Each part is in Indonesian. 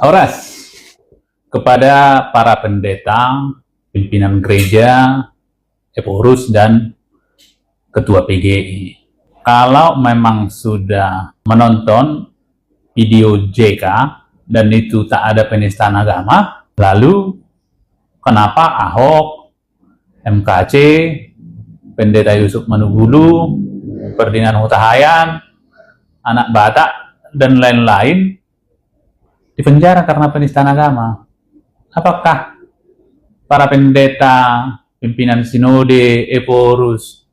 Auras, kepada para pendeta, pimpinan gereja, pengurus, dan ketua PGI. Kalau memang sudah menonton video JK dan itu tak ada penistaan agama, lalu kenapa Ahok, MKC, Pendeta Yusuf Manugulu, Ferdinand Huta Hayan, anak Batak, dan lain-lain dipenjara karena penistaan agama? Apakah para pendeta, pimpinan sinode, eporus,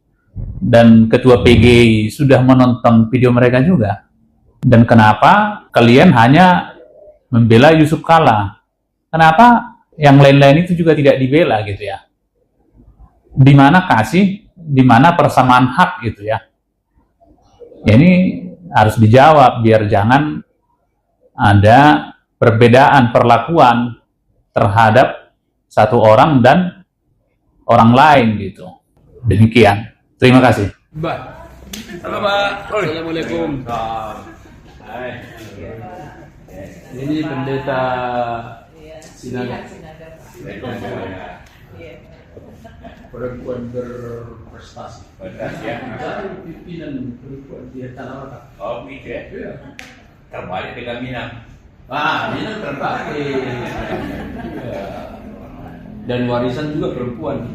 dan ketua PGI sudah menonton video mereka juga? Dan kenapa kalian hanya membela Yusuf Kalla? Kenapa yang lain-lain itu juga tidak dibela gitu ya? Di mana kasih, di mana persamaan hak gitu ya? Ya ini harus dijawab biar jangan ada perbedaan perlakuan terhadap satu orang dan orang lain gitu. Demikian. Terima kasih. Mbak. Halo Pak. Assalamualaikum. Ini pendeta Sinaga. Perempuan berprestasi. Pimpinan perempuan di Tanah. Oh, gitu ya? Terbalik dengan Minang. Minang terbalik. Dan warisan juga perempuan.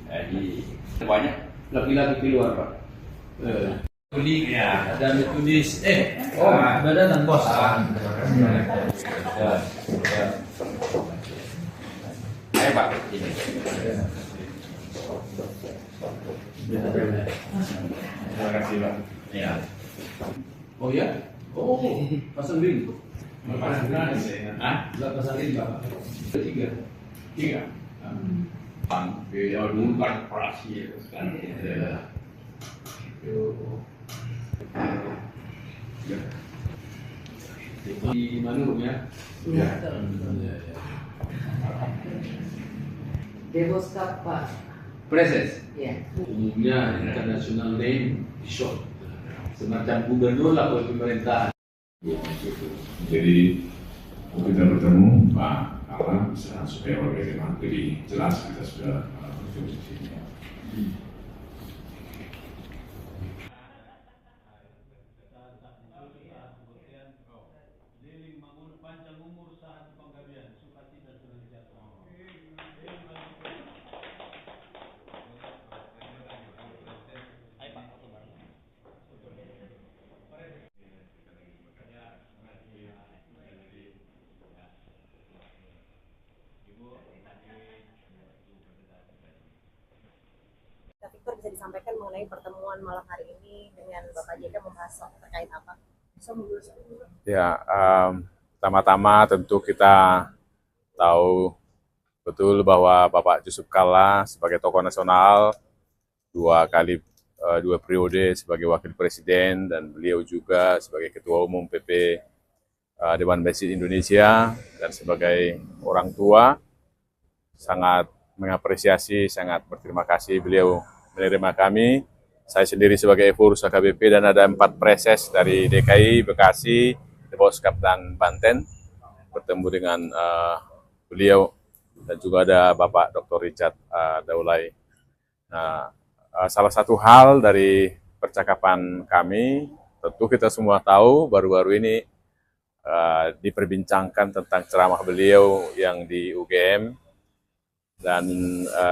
Jadi banyak Laki-laki keluar Pak. Kuning ya. ada metodis. Badan bos. Ayo Pak, ini. Terima kasih Pak. Ya. Oh ya? Oh, pasang ring. Hah? Pasang ring Pak. Tiga. Bang, beliau dulu kan operasi kan. Di Manurung ya? Ya. Devoskap Pak. Preses. Ya. Umumnya international name Bishop. Semacam gubernur lah oleh pemerintahan. Jadi kita bertemu Pak Kalla bisa supaya bagaimana lebih jelas kita sudah berfungsi di sini. Pak Victor bisa disampaikan mengenai pertemuan malam hari ini dengan Bapak JK membahas terkait apa? Ya, pertama-tama tentu kita tahu betul bahwa Bapak Yusuf Kalla sebagai tokoh nasional dua periode sebagai wakil presiden dan beliau juga sebagai ketua umum PP Dewan Masjid Indonesia dan sebagai orang tua sangat mengapresiasi, sangat berterima kasih beliau menerima kami. Saya sendiri sebagai pengurus HKBP dan ada 4 preses dari DKI, Bekasi, Devoskap, dan Banten bertemu dengan beliau dan juga ada Bapak Dr. Richard Daulay. Nah, salah satu hal dari percakapan kami, tentu kita semua tahu baru-baru ini diperbincangkan tentang ceramah beliau yang di UGM. Dan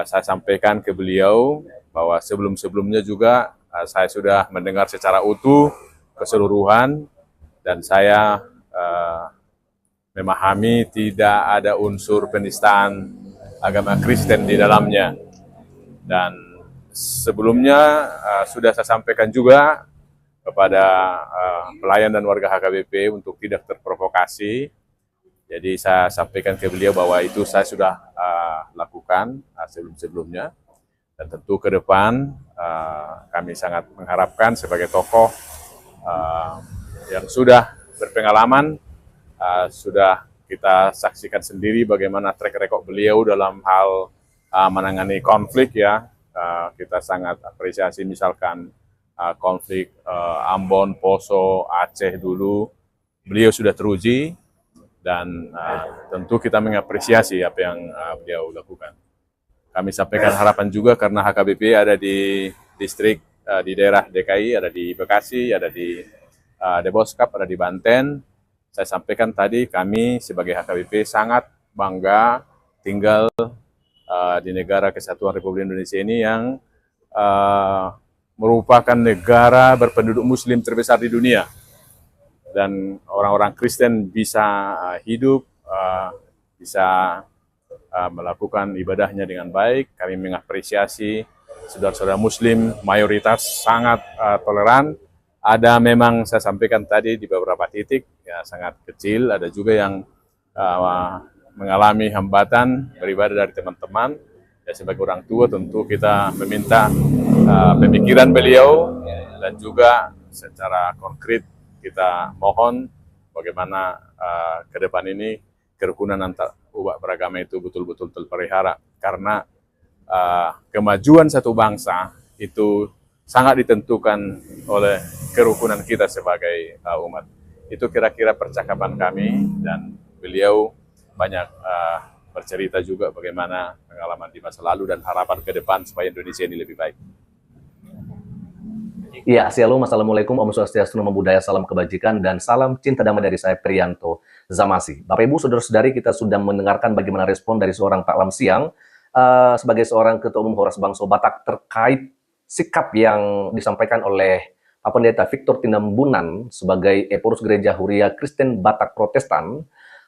saya sampaikan ke beliau bahwa sebelum-sebelumnya juga saya sudah mendengar secara utuh keseluruhan dan saya memahami tidak ada unsur penistaan agama Kristen di dalamnya. Dan sebelumnya sudah saya sampaikan juga kepada pelayan dan warga HKBP untuk tidak terprovokasi. Jadi saya sampaikan ke beliau bahwa itu saya sudah lakukan sebelum-sebelumnya. Dan tentu ke depan kami sangat mengharapkan sebagai tokoh yang sudah berpengalaman, sudah kita saksikan sendiri bagaimana track record beliau dalam hal menangani konflik ya. Kita sangat apresiasi misalkan konflik Ambon, Poso, Aceh dulu, beliau sudah teruji dan tentu kita mengapresiasi apa yang beliau lakukan. Kami sampaikan harapan juga karena HKBP ada di distrik di daerah DKI, ada di Bekasi, ada di Deboskap, ada di Banten. Saya sampaikan tadi kami sebagai HKBP sangat bangga tinggal di negara Kesatuan Republik Indonesia ini yang merupakan negara berpenduduk Muslim terbesar di dunia. Dan orang-orang Kristen bisa hidup, bisa melakukan ibadahnya dengan baik. Kami mengapresiasi saudara-saudara Muslim, mayoritas sangat toleran. Ada memang saya sampaikan tadi di beberapa titik, ya sangat kecil. Ada juga yang mengalami hambatan beribadah dari teman-teman. Ya sebagai orang tua tentu kita meminta pemikiran beliau dan juga secara konkret kita mohon bagaimana ke depan ini kerukunan antar umat beragama itu betul-betul terpelihara, karena kemajuan satu bangsa itu sangat ditentukan oleh kerukunan kita sebagai umat. Itu kira-kira percakapan kami, dan beliau banyak bercerita juga bagaimana pengalaman di masa lalu dan harapan ke depan supaya Indonesia ini lebih baik. Iya, assalamualaikum, Om Swastiastu, Namo Buddhaya, salam kebajikan, dan salam cinta damai dari saya, Priyanto Zamasi. Bapak Ibu, saudara-saudari, kita sudah mendengarkan bagaimana respon dari seorang Pak Lam Siang sebagai seorang Ketua Umum Horas Bangsa Batak terkait sikap yang disampaikan oleh Pak Pendeta Victor Tinambunan sebagai Eporus Gereja Huria Kristen Batak Protestan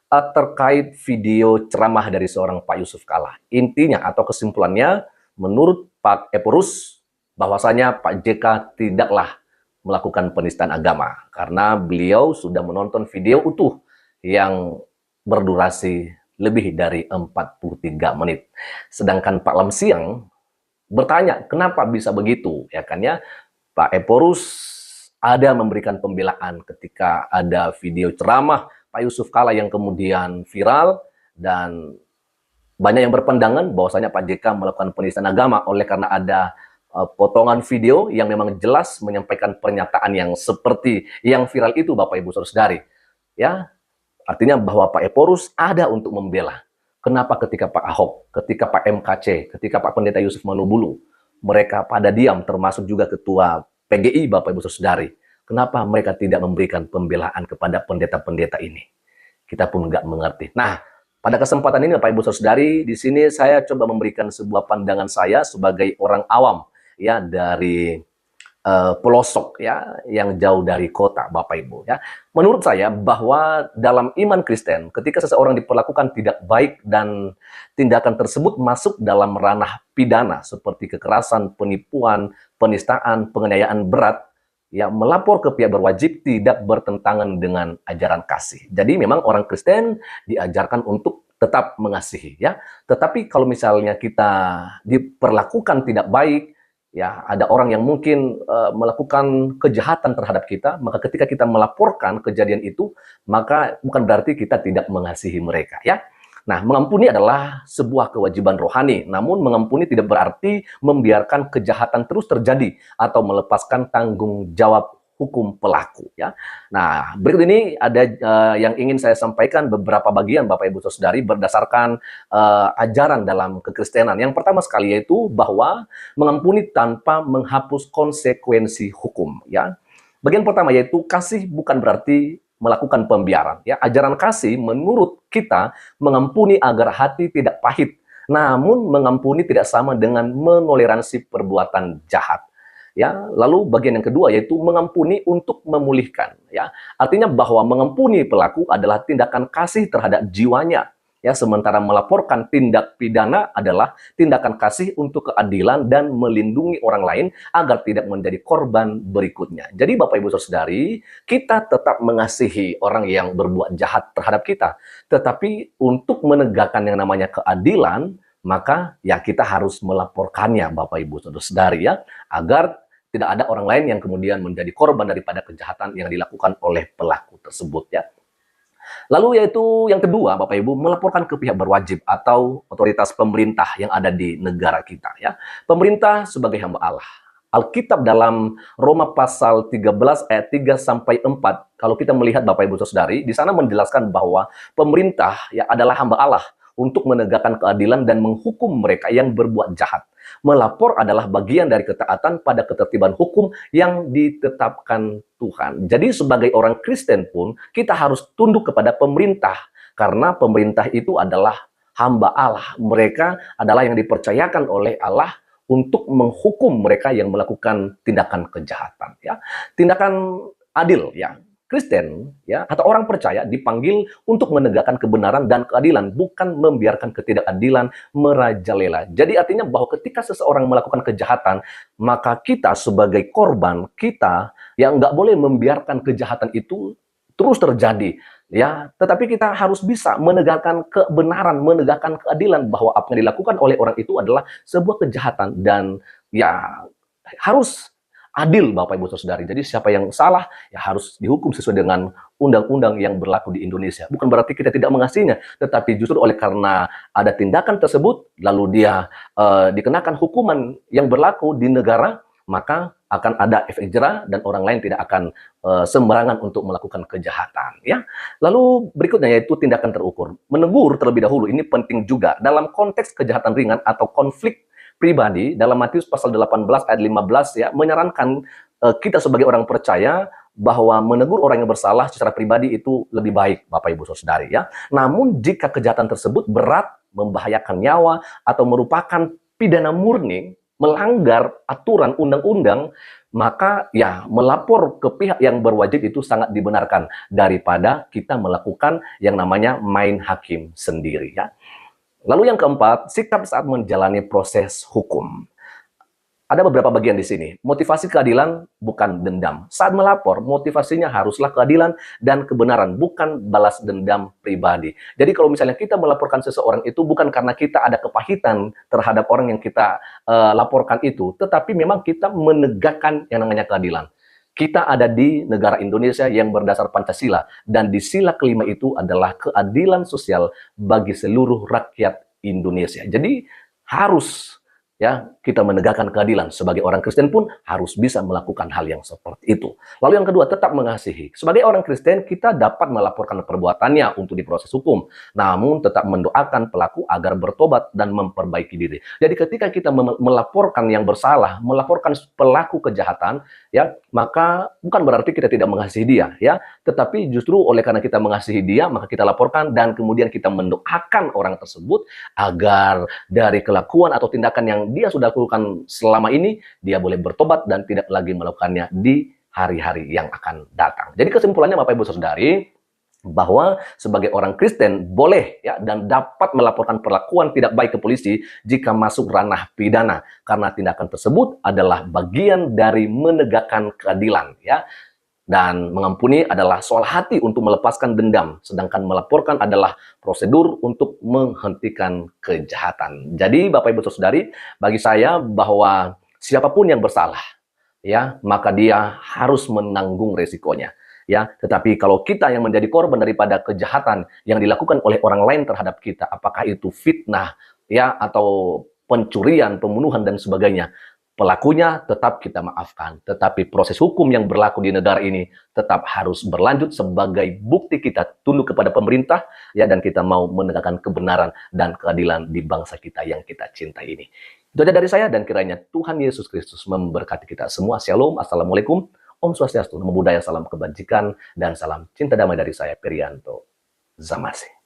terkait video ceramah dari seorang Pak Yusuf Kalla. Intinya atau kesimpulannya, menurut Pak Eporus, bahwasanya Pak JK tidaklah melakukan penistaan agama karena beliau sudah menonton video utuh yang berdurasi lebih dari 43 menit. Sedangkan Pak Lam Siang bertanya, kenapa bisa begitu? Ya kan ya, Pak Eporus ada memberikan pembelaan ketika ada video ceramah Pak Yusuf Kalla yang kemudian viral, dan banyak yang berpandangan bahwasanya Pak JK melakukan penistaan agama oleh karena ada potongan video yang memang jelas menyampaikan pernyataan yang seperti yang viral itu, Bapak Ibu Saudara-saudari. Ya, artinya bahwa Pak Eporus ada untuk membela. Kenapa ketika Pak Ahok, ketika Pak MKC, ketika Pak Pendeta Yusuf Manubulu, mereka pada diam, termasuk juga Ketua PGI, Bapak Ibu Saudara-saudari. Kenapa mereka tidak memberikan pembelaan kepada pendeta-pendeta ini? Kita pun nggak mengerti. Nah, pada kesempatan ini Bapak Ibu Saudara-saudari, di sini saya coba memberikan sebuah pandangan saya sebagai orang awam ya dari pelosok ya yang jauh dari kota, Bapak Ibu ya. Menurut saya bahwa dalam iman Kristen ketika seseorang diperlakukan tidak baik dan tindakan tersebut masuk dalam ranah pidana seperti kekerasan, penipuan, penistaan, penganiayaan berat, ya melapor ke pihak berwajib tidak bertentangan dengan ajaran kasih. Jadi memang orang Kristen diajarkan untuk tetap mengasihi ya. Tetapi kalau misalnya kita diperlakukan tidak baik, ya ada orang yang mungkin melakukan kejahatan terhadap kita, maka ketika kita melaporkan kejadian itu, maka bukan berarti kita tidak mengasihi mereka ya. Nah, mengampuni adalah sebuah kewajiban rohani, namun mengampuni tidak berarti membiarkan kejahatan terus terjadi atau melepaskan tanggung jawab hukum pelaku ya. Nah, berikut ini ada yang ingin saya sampaikan beberapa bagian Bapak Ibu Saudari berdasarkan ajaran dalam kekristenan. Yang pertama sekali yaitu bahwa mengampuni tanpa menghapus konsekuensi hukum ya. Bagian pertama yaitu kasih bukan berarti melakukan pembiaran ya. Ajaran kasih menurut kita mengampuni agar hati tidak pahit. Namun mengampuni tidak sama dengan menoleransi perbuatan jahat. Ya, lalu bagian yang kedua yaitu mengampuni untuk memulihkan ya. Artinya bahwa mengampuni pelaku adalah tindakan kasih terhadap jiwanya ya, sementara melaporkan tindak pidana adalah tindakan kasih untuk keadilan dan melindungi orang lain agar tidak menjadi korban berikutnya. Jadi Bapak Ibu Saudari, kita tetap mengasihi orang yang berbuat jahat terhadap kita, tetapi untuk menegakkan yang namanya keadilan, maka ya kita harus melaporkannya Bapak Ibu Saudari ya, agar tidak ada orang lain yang kemudian menjadi korban daripada kejahatan yang dilakukan oleh pelaku tersebut ya. Lalu yaitu yang kedua Bapak Ibu, melaporkan ke pihak berwajib atau otoritas pemerintah yang ada di negara kita ya. Pemerintah sebagai hamba Allah Alkitab dalam Roma pasal 13 ayat 3 sampai 4, kalau kita melihat Bapak Ibu Saudari, di sana menjelaskan bahwa pemerintah ya adalah hamba Allah untuk menegakkan keadilan dan menghukum mereka yang berbuat jahat. Melapor adalah bagian dari ketaatan pada ketertiban hukum yang ditetapkan Tuhan. Jadi sebagai orang Kristen pun kita harus tunduk kepada pemerintah, karena pemerintah itu adalah hamba Allah. Mereka adalah yang dipercayakan oleh Allah untuk menghukum mereka yang melakukan tindakan kejahatan, ya. Tindakan adil, ya. Kristen, ya, atau orang percaya dipanggil untuk menegakkan kebenaran dan keadilan, bukan membiarkan ketidakadilan merajalela. Jadi artinya bahwa ketika seseorang melakukan kejahatan, maka kita sebagai korban, kita yang nggak boleh membiarkan kejahatan itu terus terjadi, ya. Tetapi kita harus bisa menegakkan kebenaran, menegakkan keadilan, bahwa apa yang dilakukan oleh orang itu adalah sebuah kejahatan dan ya harus adil, Bapak Ibu Saudari. Jadi siapa yang salah ya harus dihukum sesuai dengan undang-undang yang berlaku di Indonesia. Bukan berarti kita tidak mengasihinya, tetapi justru oleh karena ada tindakan tersebut lalu dia dikenakan hukuman yang berlaku di negara, maka akan ada efek jera dan orang lain tidak akan sembarangan untuk melakukan kejahatan, ya. Lalu berikutnya yaitu tindakan terukur. Menegur terlebih dahulu, ini penting juga dalam konteks kejahatan ringan atau konflik pribadi. Dalam Matius pasal 18 ayat 15 ya menyarankan kita sebagai orang percaya bahwa menegur orang yang bersalah secara pribadi itu lebih baik, Bapak Ibu Saudari, ya. Namun jika kejahatan tersebut berat, membahayakan nyawa atau merupakan pidana murni, melanggar aturan undang-undang, maka ya melapor ke pihak yang berwajib itu sangat dibenarkan daripada kita melakukan yang namanya main hakim sendiri, ya. Lalu yang keempat, sikap saat menjalani proses hukum. Ada beberapa bagian di sini. Motivasi keadilan bukan dendam. Saat melapor, motivasinya haruslah keadilan dan kebenaran, bukan balas dendam pribadi. Jadi kalau misalnya kita melaporkan seseorang itu bukan karena kita ada kepahitan terhadap orang yang kita laporkan itu, tetapi memang kita menegakkan yang namanya keadilan. Kita ada di negara Indonesia yang berdasar Pancasila, dan di sila kelima itu adalah keadilan sosial bagi seluruh rakyat Indonesia. Jadi harus ya kita menegakkan keadilan. Sebagai orang Kristen pun harus bisa melakukan hal yang seperti itu. Lalu yang kedua, tetap mengasihi. Sebagai orang Kristen kita dapat melaporkan perbuatannya untuk diproses hukum, namun tetap mendoakan pelaku agar bertobat dan memperbaiki diri. Jadi ketika kita melaporkan yang bersalah, melaporkan pelaku kejahatan, ya, maka bukan berarti kita tidak mengasihi dia, ya, tetapi justru oleh karena kita mengasihi dia, maka kita laporkan dan kemudian kita mendoakan orang tersebut agar dari kelakuan atau tindakan yang dia sudah lakukan selama ini, dia boleh bertobat dan tidak lagi melakukannya di hari-hari yang akan datang. Jadi kesimpulannya Bapak Ibu Saudari, bahwa sebagai orang Kristen boleh ya dan dapat melaporkan perlakuan tidak baik ke polisi jika masuk ranah pidana, karena tindakan tersebut adalah bagian dari menegakkan keadilan, ya. Dan mengampuni adalah soal hati untuk melepaskan dendam, sedangkan melaporkan adalah prosedur untuk menghentikan kejahatan. Jadi Bapak Ibu Saudari, bagi saya bahwa siapapun yang bersalah, ya, maka dia harus menanggung resikonya. Ya, tetapi kalau kita yang menjadi korban daripada kejahatan yang dilakukan oleh orang lain terhadap kita, apakah itu fitnah, ya, atau pencurian, pembunuhan dan sebagainya, pelakunya tetap kita maafkan, tetapi proses hukum yang berlaku di negara ini tetap harus berlanjut sebagai bukti kita tunduk kepada pemerintah, ya, dan kita mau menegakkan kebenaran dan keadilan di bangsa kita yang kita cintai ini. Itu aja dari saya, dan kiranya Tuhan Yesus Kristus memberkati kita semua. Shalom, Assalamualaikum, Om Swastiastu, Namo Buddhaya, salam kebajikan, dan salam cinta damai dari saya, Priyanto Zamasi.